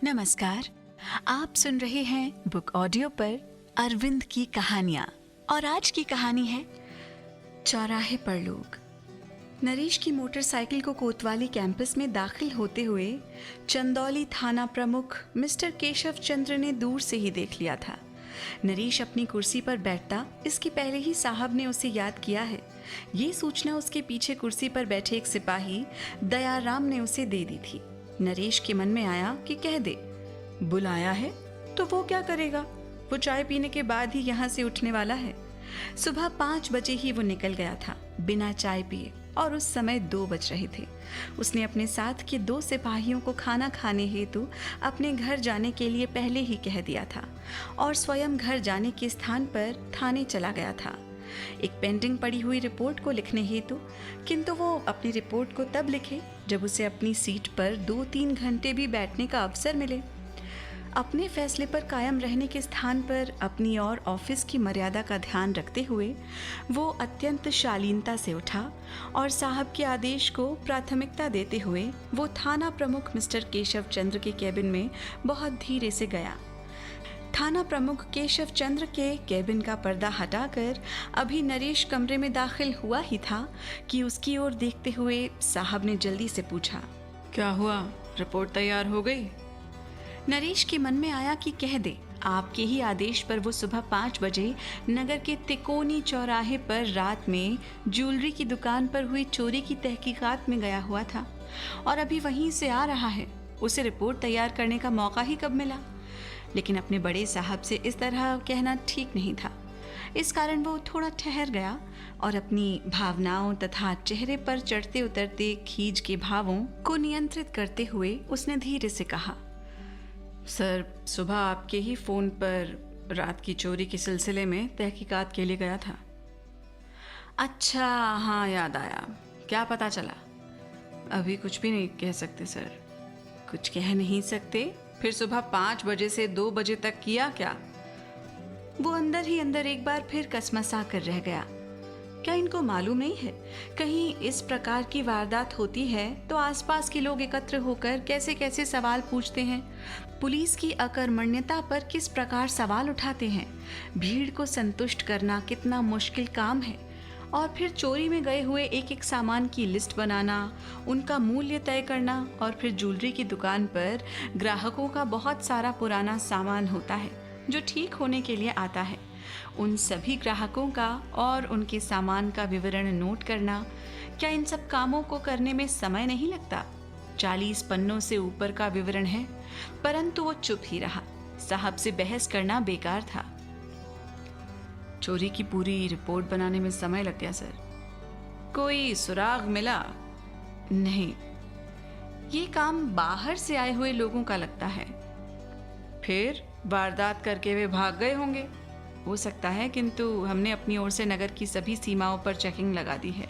नमस्कार। आप सुन रहे हैं बुक ऑडियो पर अरविंद की कहानियां और आज की कहानी है चौराहे पर लोग। नरेश की मोटरसाइकिल को कोतवाली कैंपस में दाखिल होते हुए चंदौली थाना प्रमुख मिस्टर केशव चंद्र ने दूर से ही देख लिया था। नरेश अपनी कुर्सी पर बैठता इसके पहले ही साहब ने उसे याद किया है। ये सूचना उसके पीछे कुर्सी पर बैठे एक सिपाही दयाराम ने उसे दे दी थी। नरेश के मन में आया कि कह दे, बुलाया है तो वो क्या करेगा, वो चाय पीने के बाद ही यहाँ से उठने वाला है। सुबह 5 बजे ही वो निकल गया था बिना चाय पिए और उस समय 2 बज रहे थे। उसने अपने साथ के 2 सिपाहियों को खाना खाने हेतु अपने घर जाने के लिए पहले ही कह दिया था और स्वयं घर जाने के स्थान पर थाने चला गया था एक पेंडिंग पड़ी हुई रिपोर्ट को लिखने हेतु। किंतु वो अपनी रिपोर्ट को तब लिखे जब उसे अपनी सीट पर 2-3 घंटे भी बैठने का अवसर मिले। अपने फैसले पर कायम रहने के स्थान पर अपनी और ऑफिस की मर्यादा का ध्यान रखते हुए वो अत्यंत शालीनता से उठा और साहब के आदेश को प्राथमिकता देते हुए वो थाना प्रमुख मिस्टर केशव चंद्र के केबिन में बहुत धीरे से गया। थाना प्रमुख केशव चंद्र के केबिन का पर्दा हटाकर अभी नरेश कमरे में दाखिल हुआ ही था कि उसकी ओर देखते हुए साहब ने जल्दी से पूछा, क्या हुआ, रिपोर्ट तैयार हो गई? नरेश के मन में आया कि कह दे, आपके ही आदेश पर वो सुबह 5 बजे नगर के तिकोनी चौराहे पर रात में ज्वेलरी की दुकान पर हुई चोरी की तहकीकात में गया हुआ था और अभी वहीं से आ रहा है। उसे रिपोर्ट तैयार करने का मौका ही कब मिला? लेकिन अपने बड़े साहब से इस तरह कहना ठीक नहीं था। इस कारण वो थोड़ा ठहर गया और अपनी भावनाओं तथा चेहरे पर चढ़ते उतरते खीज के भावों को नियंत्रित करते हुए उसने धीरे से कहा, सर, सुबह आपके ही फ़ोन पर रात की चोरी के सिलसिले में तहकीकात के लिए गया था। अच्छा, हाँ याद आया। क्या पता चला? अभी कुछ भी नहीं कह सकते सर। कुछ कह नहीं सकते? फिर सुबह 5 बजे से 2 बजे तक किया क्या? वो अंदर ही अंदर एक बार फिर कसमसा कर रह गया। क्या इनको मालूम नहीं है कहीं इस प्रकार की वारदात होती है तो आसपास के लोग एकत्र होकर कैसे कैसे सवाल पूछते हैं, पुलिस की अकर्मण्यता पर किस प्रकार सवाल उठाते हैं, भीड़ को संतुष्ट करना कितना मुश्किल काम है और फिर चोरी में गए हुए एक एक सामान की लिस्ट बनाना, उनका मूल्य तय करना और फिर ज्वेलरी की दुकान पर ग्राहकों का बहुत सारा पुराना सामान होता है जो ठीक होने के लिए आता है। उन सभी ग्राहकों का और उनके सामान का विवरण नोट करना, क्या इन सब कामों को करने में समय नहीं लगता? 40 पन्नों से ऊपर का विवरण है, परंतु वो चुप ही रहा। साहब से बहस करना बेकार था। चोरी की पूरी रिपोर्ट बनाने में समय लग गया सर। कोई सुराग मिला? नहीं, ये काम बाहर से आए हुए लोगों का लगता है। फिर वारदात करके वे भाग गए होंगे। हो सकता है, किंतु हमने अपनी ओर से नगर की सभी सीमाओं पर चेकिंग लगा दी है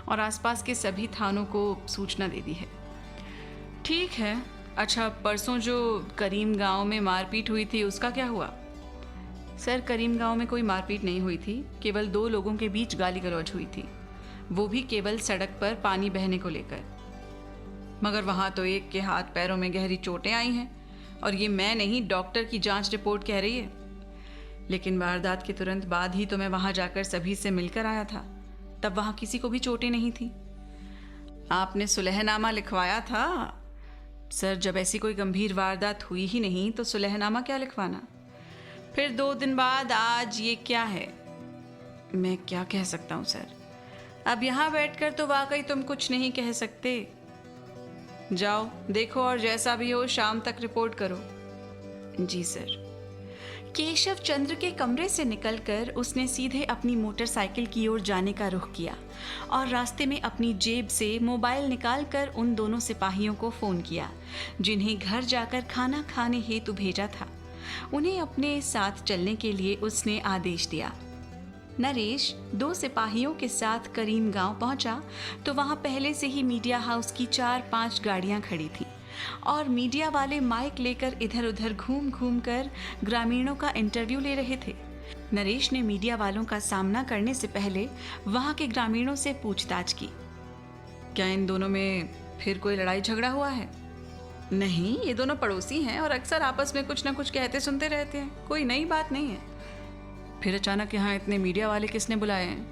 और आसपास के सभी थानों को सूचना दे दी है। ठीक है। अच्छा, परसों जो करीम गांव में मारपीट हुई थी उसका क्या हुआ? सर, करीम गांव में कोई मारपीट नहीं हुई थी, केवल 2 लोगों के बीच गाली गलौज हुई थी, वो भी केवल सड़क पर पानी बहने को लेकर। मगर वहाँ तो एक के हाथ पैरों में गहरी चोटें आई हैं और ये मैं नहीं, डॉक्टर की जांच रिपोर्ट कह रही है। लेकिन वारदात के तुरंत बाद ही तो मैं वहाँ जाकर सभी से मिलकर आया था, तब वहाँ किसी को भी चोटें नहीं थी। आपने सुलहनामा लिखवाया था? सर, जब ऐसी कोई गंभीर वारदात हुई ही नहीं तो सुलहनामा क्या लिखवाना? फिर 2 दिन बाद आज ये क्या है? मैं क्या कह सकता हूँ सर। अब यहाँ बैठकर तो वाकई तुम कुछ नहीं कह सकते। जाओ देखो और जैसा भी हो शाम तक रिपोर्ट करो। जी सर। केशव चंद्र के कमरे से निकलकर उसने सीधे अपनी मोटरसाइकिल की ओर जाने का रुख किया और रास्ते में अपनी जेब से मोबाइल निकालकर उन दोनों सिपाहियों को फोन किया जिन्हें घर जाकर खाना खाने हेतु भेजा था। उन्हें अपने साथ चलने के लिए उसने आदेश दिया। नरेश 2 सिपाहियों के साथ करीम गांव पहुंचा तो वहां पहले से ही मीडिया हाउस की 4-5 गाड़ियां खड़ी थीं और मीडिया वाले माइक लेकर इधर उधर घूम घूम कर ग्रामीणों का इंटरव्यू ले रहे थे। नरेश ने मीडिया वालों का सामना करने से पहले वहां के ग्रामीणों से पूछताछ की। क्या इन दोनों में फिर कोई लड़ाई झगड़ा हुआ है? नहीं, ये दोनों पड़ोसी हैं और अक्सर आपस में कुछ ना कुछ कहते सुनते रहते हैं, कोई नई बात नहीं है। फिर अचानक यहाँ इतने मीडिया वाले किसने बुलाए हैं?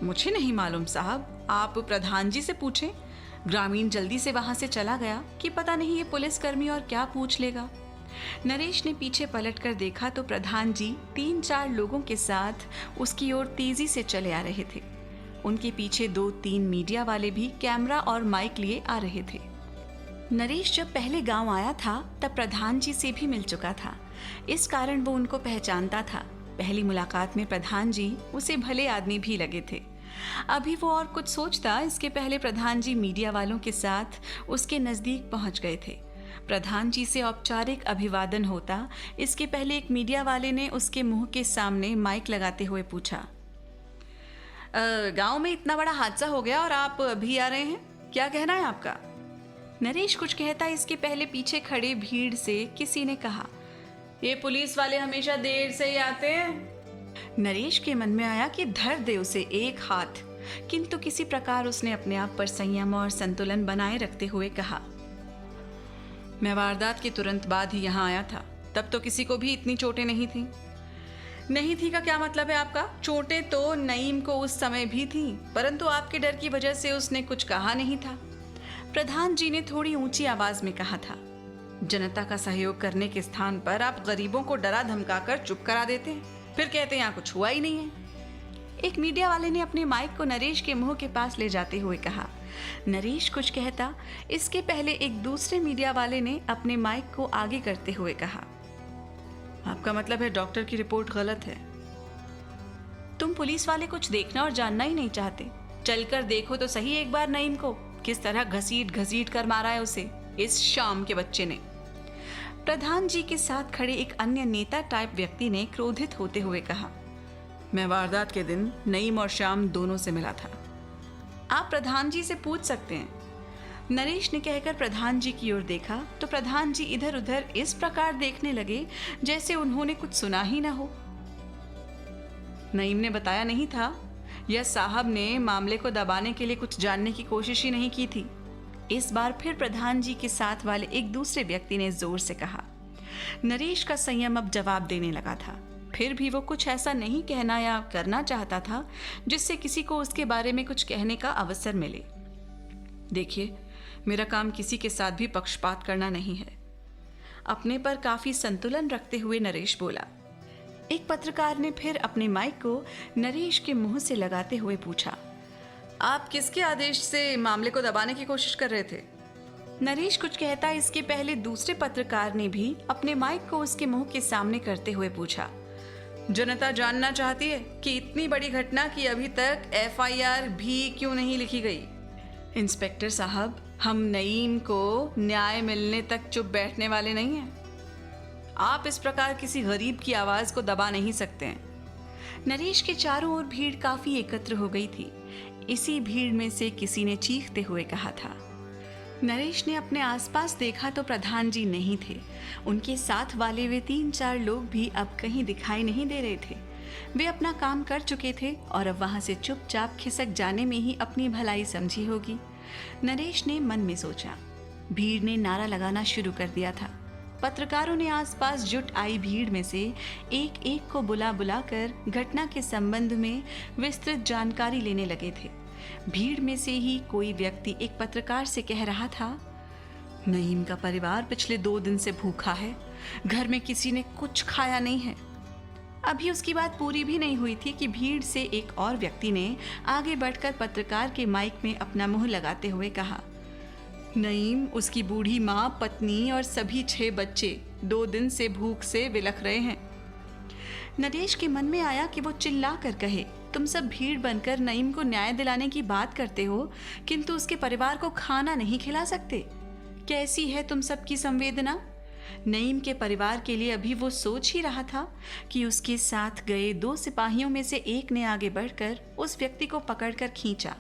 मुझे नहीं मालूम साहब, आप प्रधान जी से पूछें। ग्रामीण जल्दी से वहां से चला गया कि पता नहीं ये पुलिसकर्मी और क्या पूछ लेगा। नरेश ने पीछे पलटकर देखा तो प्रधान जी 3-4 लोगों के साथ उसकी ओर तेजी से चले आ रहे थे। उनके पीछे 2-3 मीडिया वाले भी कैमरा और माइक लिए आ रहे थे। नरेश जब पहले गांव आया था तब प्रधान जी से भी मिल चुका था, इस कारण वो उनको पहचानता था। पहली मुलाकात में प्रधान जी उसे भले आदमी भी लगे थे। अभी वो और कुछ सोचता इसके पहले प्रधान जी मीडिया वालों के साथ उसके नजदीक पहुंच गए थे। प्रधान जी से औपचारिक अभिवादन होता इसके पहले एक मीडिया वाले ने उसके मुंह के सामने माइक लगाते हुए पूछा, गांव में इतना बड़ा हादसा हो गया और आप अभी आ रहे हैं, क्या कहना है आपका? नरेश कुछ कहता इसके पहले पीछे खड़े भीड़ से किसी ने कहा, ये पुलिस वाले हमेशा देर से ही आते हैं। नरेश के मन में आया कि धर दे उसे एक हाथ, किंतु किसी प्रकार उसने अपने आप पर संयम और संतुलन बनाए रखते हुए कहा, मैं वारदात के तुरंत बाद ही यहाँ आया था, तब तो किसी को भी इतनी चोटें नहीं थी। नहीं थी का क्या मतलब है आपका? चोटें तो नईम को उस समय भी थी, परंतु आपके डर की वजह से उसने कुछ कहा नहीं था। प्रधान जी ने थोड़ी ऊंची आवाज में कहा था, जनता का सहयोग करने के स्थान पर आप गरीबों को डरा धमकाकर चुप करा देते हैं, फिर कहते हैं यहाँ कुछ हुआ ही नहीं है। एक मीडिया वाले ने अपने माइक को नरेश के मुंह के पास ले जाते हुए कहा। नरेश कुछ कहता इसके पहले एक दूसरे मीडिया वाले ने अपने माइक को आगे करते हुए कहा, आपका मतलब है डॉक्टर की रिपोर्ट गलत है? तुम पुलिस वाले कुछ देखना और जानना ही नहीं चाहते? चलकर देखो तो सही एक बार नईम को, किस तरह घसीट घसीट कर मारा है उसे इस शाम के बच्चे ने। प्रधान जी के साथ खड़े एक अन्य नेता टाइप व्यक्ति ने क्रोधित होते हुए कहा, मैं वारदात के दिन नईम और श्याम दोनों से मिला था, आप प्रधान जी से पूछ सकते हैं। नरेश ने कहकर प्रधान जी की ओर देखा तो प्रधान जी इधर उधर इस प्रकार देखने लगे जैसे उन्होंने कुछ सुना ही ना हो। नईम ने बताया नहीं था या साहब ने मामले को दबाने के लिए कुछ जानने की कोशिश ही नहीं की थी? इस बार फिर प्रधान जी के साथ वाले एक दूसरे व्यक्ति ने जोर से कहा। नरेश का संयम अब जवाब देने लगा था, फिर भी वो कुछ ऐसा नहीं कहना या करना चाहता था जिससे किसी को उसके बारे में कुछ कहने का अवसर मिले। देखिए, मेरा काम किसी के साथ भी पक्षपात करना नहीं है। अपने पर काफी संतुलन रखते हुए नरेश बोला। एक पत्रकार ने फिर अपने माइक को नरेश के मुंह से लगाते हुए पूछा, आप किसके आदेश से मामले को दबाने की कोशिश कर रहे थे? नरेश कुछ कहता इसके पहले दूसरे पत्रकार ने भी अपने माइक को उसके मुंह के सामने करते हुए पूछा, जनता जानना चाहती है कि इतनी बड़ी घटना की अभी तक FIR भी क्यों नहीं लिखी गई? इंस्पेक्टर साहब, हम नईम को न्याय मिलने तक चुप बैठने वाले नहीं हैं। आप इस प्रकार किसी गरीब की आवाज को दबा नहीं सकते हैं। नरेश के चारों ओर भीड़ काफी एकत्र हो गई थी। इसी भीड़ में से किसी ने चीखते हुए कहा था। नरेश ने अपने आसपास देखा तो प्रधान जी नहीं थे। उनके साथ वाले वे 3-4 लोग भी अब कहीं दिखाई नहीं दे रहे थे। वे अपना काम कर चुके थे और अब वहां से चुपचाप खिसक जाने में ही अपनी भलाई समझी होगी। नरेश ने मन में सोचा। भीड़ ने नारा लगाना शुरू कर दिया था। पत्रकारों ने आसपास जुट आई भीड़ में से एक एक को बुला बुलाकर घटना के संबंध में विस्तृत जानकारी लेने लगे थे। भीड़ में से ही कोई व्यक्ति एक पत्रकार से कह रहा था, नईम का परिवार पिछले 2 दिन से भूखा है, घर में किसी ने कुछ खाया नहीं है। अभी उसकी बात पूरी भी नहीं हुई थी कि भीड़ से एक और व्यक्ति ने आगे बढ़कर पत्रकार के माइक में अपना मुंह लगाते हुए कहा, नईम, उसकी बूढ़ी माँ, पत्नी और सभी 6 बच्चे 2 दिन से भूख से विलख रहे हैं। नरेश के मन में आया कि वो चिल्ला कर कहे, तुम सब भीड़ बनकर नईम को न्याय दिलाने की बात करते हो, किंतु उसके परिवार को खाना नहीं खिला सकते। कैसी है तुम सबकी संवेदना? नईम के परिवार के लिए अभी वो सोच ही रहा था कि उसके साथ गए 2 सिपाहियों में से एक ने आगे बढ़कर उस व्यक्ति को पकड़कर खींचा,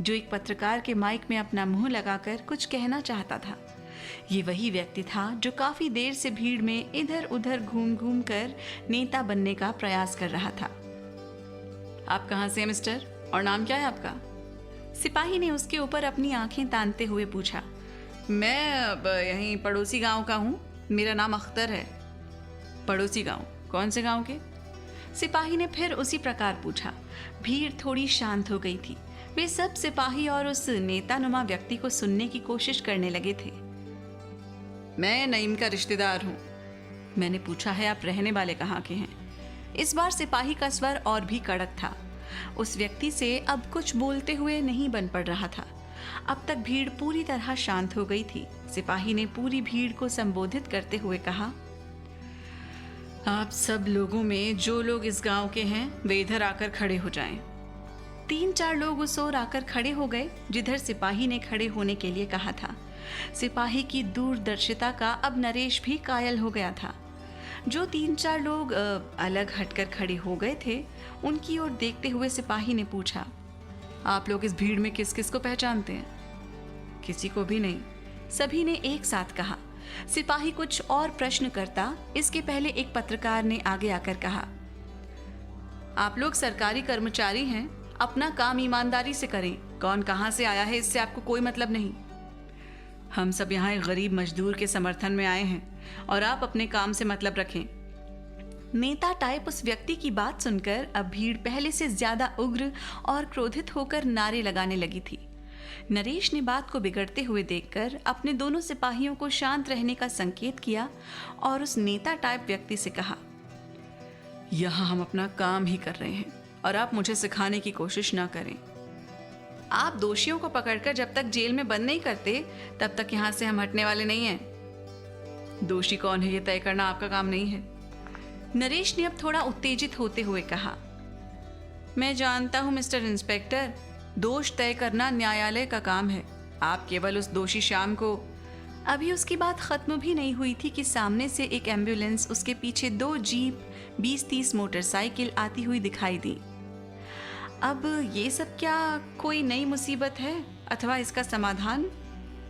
जो एक पत्रकार के माइक में अपना मुंह लगाकर कुछ कहना चाहता था। ये वही व्यक्ति था जो काफी देर से भीड़ में इधर उधर घूम घूम कर नेता बनने का प्रयास कर रहा था। आप कहाँ से हैं मिस्टर, और नाम क्या है आपका? सिपाही ने उसके ऊपर अपनी आंखें तानते हुए पूछा। मैं अब यहीं पड़ोसी गांव का हूँ, मेरा नाम अख्तर है। पड़ोसी गांव? कौन से गांव के? सिपाही ने फिर उसी प्रकार पूछा। भीड़ थोड़ी शांत हो गई थी। वे सब सिपाही और उस नेतानुमा व्यक्ति को सुनने की कोशिश करने लगे थे। मैं नईम का रिश्तेदार हूँ। मैंने पूछा है, आप रहने वाले कहाँ के हैं? इस बार सिपाही का स्वर और भी कड़क था। उस व्यक्ति से अब कुछ बोलते हुए नहीं बन पड़ रहा था। अब तक भीड़ पूरी तरह शांत हो गई थी। सिपाही ने पूरी भीड़ को संबोधित करते हुए कहा, आप सब लोगों में जो लोग इस गांव के हैं वे इधर आकर खड़े हो जाएं। 3-4 लोग उस ओर आकर खड़े हो गए जिधर सिपाही ने खड़े होने के लिए कहा था। सिपाही की दूरदर्शिता का अब नरेश भी कायल हो गया था। जो 3-4 लोग अलग हटकर खड़े हो गए थे, उनकी ओर देखते हुए सिपाही ने पूछा, आप लोग इस भीड़ में किस किस को पहचानते हैं? किसी को भी नहीं, सभी ने एक साथ कहा। सिपाही कुछ और प्रश्न करता, इसके पहले एक पत्रकार ने आगे आकर कहा, आप लोग सरकारी कर्मचारी हैं, अपना काम ईमानदारी से करें। कौन कहाँ से आया है इससे आपको कोई मतलब नहीं। हम सब यहाँ एक गरीब मजदूर के समर्थन में आए हैं और आप अपने काम से मतलब रखें। नेता टाइप उस व्यक्ति की बात सुनकर अब भीड़ पहले से ज्यादा उग्र और क्रोधित होकर नारे लगाने लगी थी। नरेश ने बात को बिगड़ते हुए देखकर अपने दोनों सिपाहियों को शांत रहने का संकेत किया और उस नेता टाइप व्यक्ति से कहा, यहाँ हम अपना काम ही कर रहे हैं और आप मुझे सिखाने की कोशिश ना करें। आप दोषियों को पकड़कर जब तक जेल में बंद नहीं करते तब तक यहाँ से हम हटने वाले नहीं हैं। दोषी कौन है ये तय करना आपका काम नहीं है। नरेश ने अब थोड़ा उत्तेजित होते हुए कहा, मैं जानता हूं मिस्टर इंस्पेक्टर, दोष तय करना न्यायालय का काम है। आप केवल उस दोषी श्याम को। अभी उसकी बात खत्म भी नहीं हुई थी कि सामने से एक एम्बुलेंस, उसके पीछे 2 जीप, 20-30 मोटरसाइकिल आती हुई दिखाई दी। अब ये सब क्या कोई नई मुसीबत है अथवा इसका समाधान?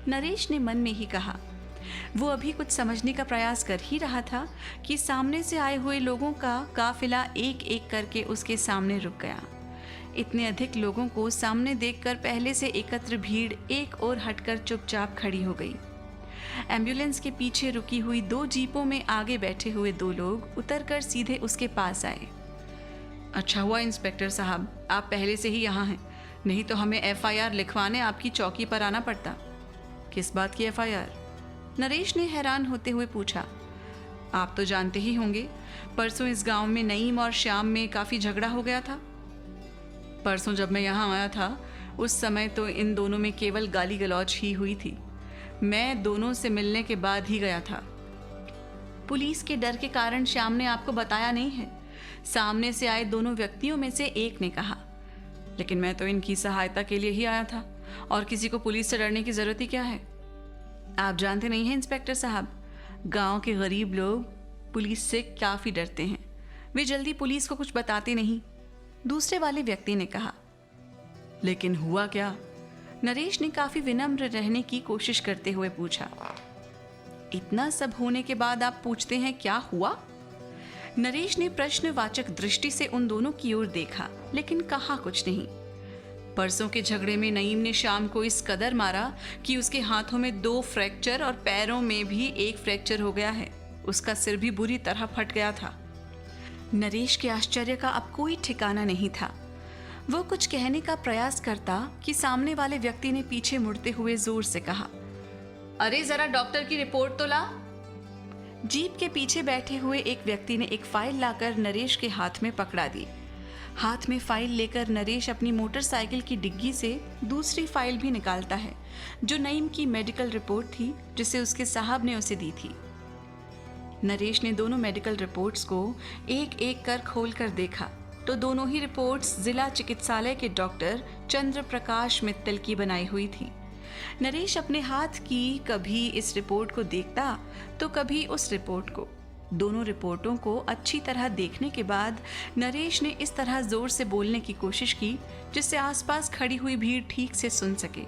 नरेश ने मन में ही कहा। वो अभी कुछ समझने का प्रयास कर ही रहा था कि सामने से आए हुए लोगों का काफिला एक एक करके उसके सामने रुक गया। इतने अधिक लोगों को सामने देखकर पहले से एकत्र भीड़ एक ओर हटकर चुपचाप खड़ी हो गई। एम्बुलेंस के पीछे रुकी हुई 2 जीपों में आगे बैठे हुए 2 लोग उतरकर सीधे उसके पास आए। अच्छा हुआ इंस्पेक्टर साहब, आप पहले से ही यहाँ हैं, नहीं तो हमें FIR लिखवाने आपकी चौकी पर आना पड़ता। किस बात की FIR? नरेश ने हैरान होते हुए पूछा। आप तो जानते ही होंगे, परसों इस गांव में नईम और श्याम में काफ़ी झगड़ा हो गया था। परसों जब मैं यहाँ आया था उस समय तो इन दोनों में केवल गाली गलौज ही हुई थी। मैं दोनों से मिलने के बाद ही गया था। पुलिस के डर के कारण श्याम ने आपको बताया नहीं है? सामने से आए दोनों व्यक्तियों में से एक ने कहा। लेकिन मैं तो इनकी सहायता के लिए ही आया था और किसी को पुलिस से डरने की जरूरत ही क्या है। आप जानते नहीं हैं इंस्पेक्टर साहब, गांव के गरीब लोग पुलिस से काफ़ी डरते हैं। वे जल्दी पुलिस को कुछ बताते नहीं, दूसरे वाले व्यक्ति ने कहा। लेकिन हुआ क्या? नरेश ने काफ़ी विनम्र रहने की कोशिश करते हुए पूछा। इतना सब होने के बाद आप पूछते हैं क्या हुआ? नरेश ने प्रश्नवाचक दृष्टि से उन दोनों की ओर देखा, लेकिन कहा कुछ नहीं। परसों के झगड़े में नईम ने श्याम को इस कदर मारा कि उसके हाथों में 2 फ्रैक्चर और पैरों में भी 1 फ्रैक्चर हो गया है। उसका सिर भी बुरी तरह फट गया था। नरेश के आश्चर्य का अब कोई ठिकाना नहीं था। वो कुछ कहने का प्रयास करता कि सामने वाले व्यक्ति ने पीछे मुड़ते हुए जोर से कहा, अरे जरा डॉक्टर की रिपोर्ट तो ला। जीप के पीछे बैठे हुए एक व्यक्ति ने एक फाइल लाकर नरेश के हाथ में पकड़ा दी। हाथ में फाइल लेकर नरेश अपनी मोटरसाइकिल की डिग्गी से दूसरी फाइल भी निकालता है, जो नईम की मेडिकल रिपोर्ट थी जिसे उसके साहब ने उसे दी थी। नरेश ने दोनों मेडिकल रिपोर्ट्स को एक एक कर खोल कर देखा तो दोनों ही रिपोर्ट्स जिला चिकित्सालय के डॉक्टर चंद्र प्रकाश मित्तल की बनाई हुई थी। नरेश अपने हाथ की कभी इस रिपोर्ट को देखता तो कभी उस रिपोर्ट को। दोनों रिपोर्टों को अच्छी तरह देखने के बाद नरेश ने इस तरह जोर से बोलने की कोशिश की जिससे आसपास खड़ी हुई भीड़ ठीक से सुन सके।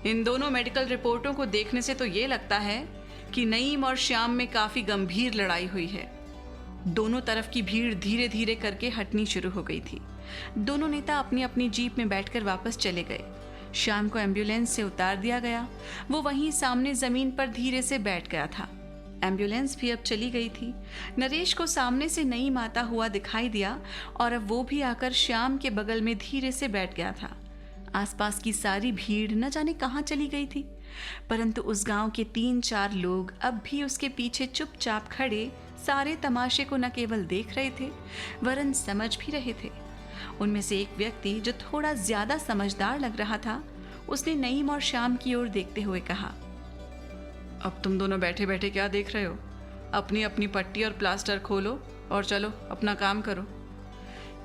इन दोनों मेडिकल रिपोर्टों को देखने से तो ये लगता है कि नईम और श्याम में काफी गंभीर लड़ाई हुई है। दोनों तरफ की भीड़ धीरे धीरे करके हटनी शुरू हो गई थी। दोनों नेता अपनी अपनी जीप में बैठकर वापस चले गए। श्याम को एम्बुलेंस से उतार दिया गया। वो वहीं सामने जमीन पर धीरे से बैठ गया था। एम्बुलेंस भी अब चली गई थी। नरेश को सामने से नईम आता हुआ दिखाई दिया और अब वो भी आकर श्याम के बगल में धीरे से बैठ गया था। आसपास की सारी भीड़ न जाने कहाँ चली गई थी, परंतु उस गांव के 3-4 लोग अब भी उसके पीछे चुपचाप खड़े सारे तमाशे को न केवल देख रहे थे वरन समझ भी रहे थे। उनमें से एक व्यक्ति जो थोड़ा ज्यादा समझदार लग रहा था, उसने नईम और श्याम की ओर देखते हुए कहा, अब तुम दोनों बैठे बैठे क्या देख रहे हो? अपनी अपनी पट्टी और प्लास्टर खोलो और चलो अपना काम करो।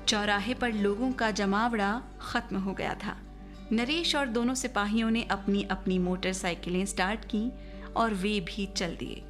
चौराहे पर लोगों का जमावड़ा खत्म हो गया था। नरेश और दोनों सिपाहियों ने अपनी अपनी मोटरसाइकिलें स्टार्ट की और वे भी चल दिए।